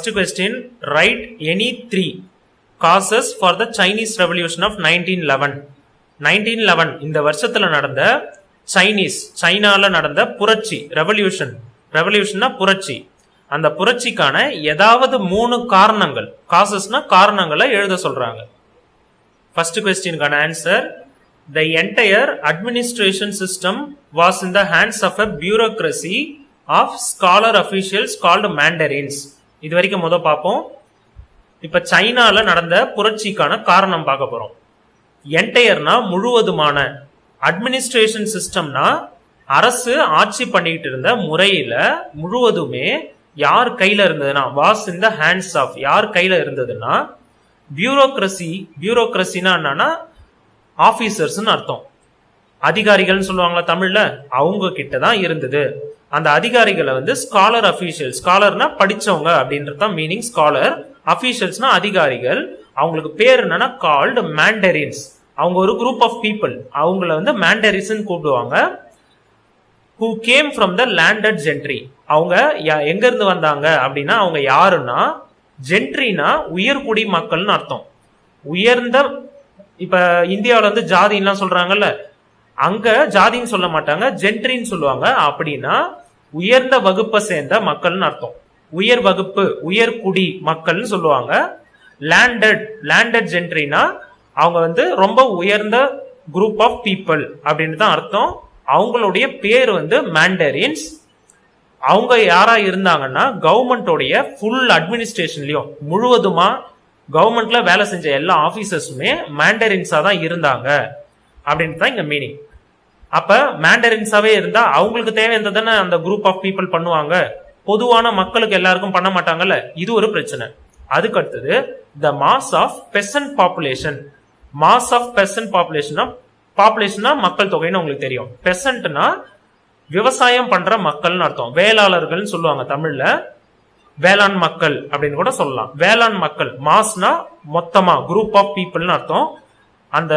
First question, write any three causes for the Chinese Revolution of 1911. 1911 இந்த வருஷத்துல நடந்த சைனால நடந்த புரட்சி ரெவல்யூஷன்னா புரட்சி. அந்த புரட்சிக்கான ஏதாவது 3 காரணங்கள், காசஸ்னா காரணங்களை எழுத சொல்றாங்க. ஃபர்ஸ்ட் கொஸ்டினுக்கான answer, the entire administration system was in the hands of a bureaucracy of scholar officials called mandarins. இது வரைக்கும் பார்ப்போம். இப்ப சைனால நடந்த புரட்சிக்கான காரணம் பார்க்க போறோம். என்டையர்னா முழுவதுமான, அட்மினிஸ்ட்ரேஷன் சிஸ்டம்னா அரசு ஆட்சி பண்ணிட்டு இருந்த முறையில முழுவதுமே யார் கையில இருந்ததுன்னா, was in the hands of, யார் கையில இருந்ததுன்னா பியூரோக்ரசினா என்னன்னா ஆபீசர்ஸ்னு அர்த்தம். அதிகாரிகள்னு சொல்லுவாங்களா தமிழ்ல, அவங்க கிட்ட தான் இருந்தது. அந்த அதிகாரிகளை ஸ்காலர் அபிஷியல், ஸ்காலர்னா படிச்சவங்க அப்படின்றதான் மீனிங் ஸ்காலர், அபிஷியல்ஸ்னா அதிகாரிகள். அவங்களுக்கு பேர் என்னன்னா கால்டு மேண்டரின்ஸ். அவங்க ஒரு குரூப் ஆஃப் பீப்புள், அவங்கள மேண்டரின்ஸ் கூப்பிடுவாங்க. who came from the landed gentry. அவங்க எங்க இருந்து வந்தாங்க அப்படின்னா, அவங்க யாருன்னா ஜென்ட்ரினா உயர்குடி மக்கள்னு அர்த்தம். உயர்ந்த, இப்ப இந்தியாவில ஜாதின்லாம் சொல்றாங்கல்ல, அங்க ஜாதின்னு சொல்ல மாட்டாங்க, ஜென்ட்ரின்னு சொல்லுவாங்க. அப்படின்னா உயர்ந்த வகுப்பை சேர்ந்த மக்கள்னு அர்த்தம். உயர் வகுப்பு, உயர்குடி மக்கள்னு சொல்லுவாங்க. லேண்டட் ஜென்ட்ரினா அவங்க ரொம்ப உயர்ந்த குரூப் ஆஃப் பீப்புள் அப்படின்னு தான் அர்த்தம். அவங்களுடைய பேர் மேண்டரின்ஸ். அவங்க யாரா இருந்தாங்கன்னா கவர்மெண்டோடைய ஃபுல் அட்மினிஸ்ட்ரேஷன்லயும் முழுவதுமா கவர்மெண்ட்ல வேலை செஞ்ச எல்லா ஆபீசர்ஸுமே மேண்டரின்ஸா தான் இருந்தாங்க அப்படின்னு தான் இங்க மீனிங். அப்ப மேண்டரின்ஸாவே இருந்தா அவங்களுக்கு தேவையானது தானே அந்த குரூப் ஆஃப் பீப்புள் பண்ணுவாங்க, பொதுவான மக்களுக்கு எல்லாருக்கும் பண்ண மாட்டாங்கல்ல, இது ஒரு பிரச்சனை. அதுக்கு அடுத்தது the mass of peasant population. Mass of peasant பாப்புலேஷன்னா மக்கள் தொகைன்னு உங்களுக்கு தெரியும். பெசன்ட்னா விவசாயம் பண்ற மக்கள்னு அர்த்தம். வேளாளர்கள் சொல்லுவாங்க தமிழ்ல, வேளாண் மக்கள் அப்படின்னு கூட சொல்லலாம். வேளாண் மக்கள், மாஸ்னா மொத்தமா குரூப் ஆஃப் பீப்புள்னு அர்த்தம். அந்த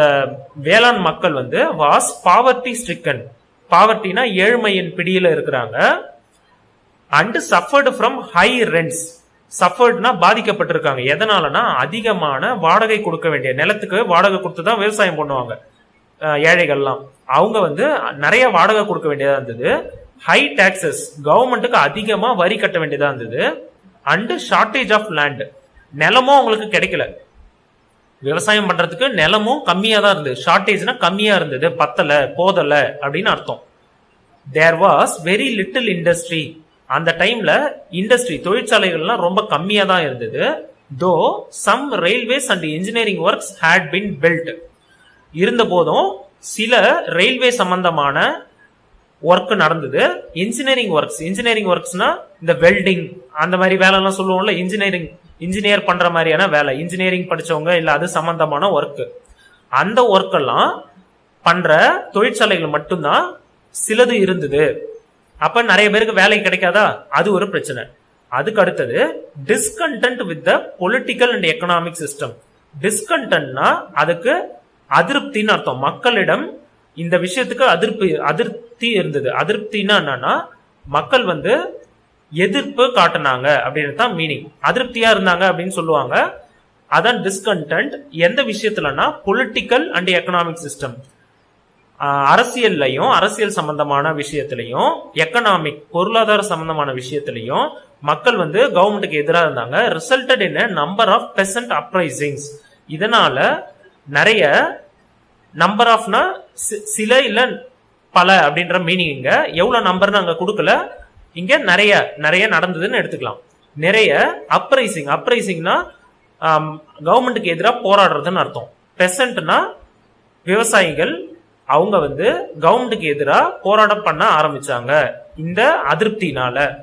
வேளாண் மக்கள் வாஸ் பாவர்ட்டி ஸ்ட்ரிக்கன். பாவர்ட்டினா ஏழ்மையின் பிடியில இருக்கிறாங்க. And suffered from high rents. சஃபர்ட்னா பாதிக்கப்பட்டிருக்காங்க. எதனாலனா அதிகமான வாடகை கொடுக்க வேண்டிய, நிலத்துக்கு வாடகை கொடுத்து தான் விவசாயம் பண்ணுவாங்க ஏழைகள்லாம். அவங்க நிறைய வாடகை கொடுக்க வேண்டியதா இருந்தது. ஹை டாக்ஸஸ், கவர்மெண்ட்டுக்கு அதிகமா வரி கட்ட வேண்டியதா இருந்தது. அண்ட் ஷார்டேஜ் ஆஃப் லேண்ட், நிலமும் அவங்களுக்கு கிடைக்கல, விவசாயம் பண்றதுக்கு நிலமும் கம்மியா தான் இருந்தது. ஷார்டேஜ்னா கம்மியா இருந்தது, பத்தல போதல அப்படின்னு அர்த்தம். There was very little industry. அந்த டைம்ல இண்டஸ்ட்ரி, தொழிற்சாலைகள்லாம் ரொம்ப கம்மியா தான் இருந்தது. Though some railways and engineering works had been built. இருந்த போதும் சில ரயில்வே சம்பந்தமான ஒர்க் நடந்தது. இன்ஜினியரிங் ஒர்க்ஸ்னா இந்த வெல்டிங் அந்த மாதிரி வேலை எல்லாம் சொல்லுவோம்ல, இன்ஜினியர் பண்ற மாதிரியான வேலை, இன்ஜினியரிங் படிச்சவங்க இல்ல அது சம்பந்தமான ஒர்க். அந்த ஒர்க் எல்லாம் பண்ற தொழிற்சாலைகள் மட்டும்தான் சிலது இருந்தது. அப்ப நிறைய பேருக்கு வேலை கிடைக்காதா, அது ஒரு பிரச்சனை. அதுக்கு அடுத்தது discontent with the political and economic system. டிஸ்கண்டென்ட்னா அதுக்கு அதிருப்தின்னு அர்த்தம். மக்களிடம் இந்த விஷயத்துக்கு அதிருப்தி இருந்தது. அதிருப்தினா என்னன்னா மக்கள் எதிர்ப்பு காட்டினாங்க அப்படின்னு தான் மீனிங். அதிருப்தியா இருந்தாங்க அப்படின்னு சொல்லுவாங்க. அதான் டிஸ்கண்டென்ட். எந்த விஷயத்துலன்னா பொலிட்டிக்கல் அண்ட் எக்கனாமிக் சிஸ்டம், அரசியல்லையும், அரசியல் சம்பந்தமான விஷயத்திலையும், எக்கனாமிக் பொருளாதார சம்பந்தமான விஷயத்திலையும் மக்கள் கவர்மெண்ட்டுக்கு எதிராக இருந்தாங்க. Resulted in number of peasant uprisings. இதனால நிறைய நம்பர் ஆஃப்னா சில இல்ல பல அப்படின்ற மீனிங். இங்க எவ்வளவு நம்பர்னு அங்க கொடுக்கல, இங்க நிறைய நடந்ததுன்னு எடுத்துக்கலாம். நிறைய அப்ரைசிங்னா கவர்மெண்ட்டுக்கு எதிராக போராடுறதுன்னு அர்த்தம். பெசன்ட்னா விவசாயிகள், அவங்க கவர்மெண்ட்டுக்கு எதிராக போராட்டம் பண்ண ஆரம்பிச்சாங்க இந்த அதிருப்தினால.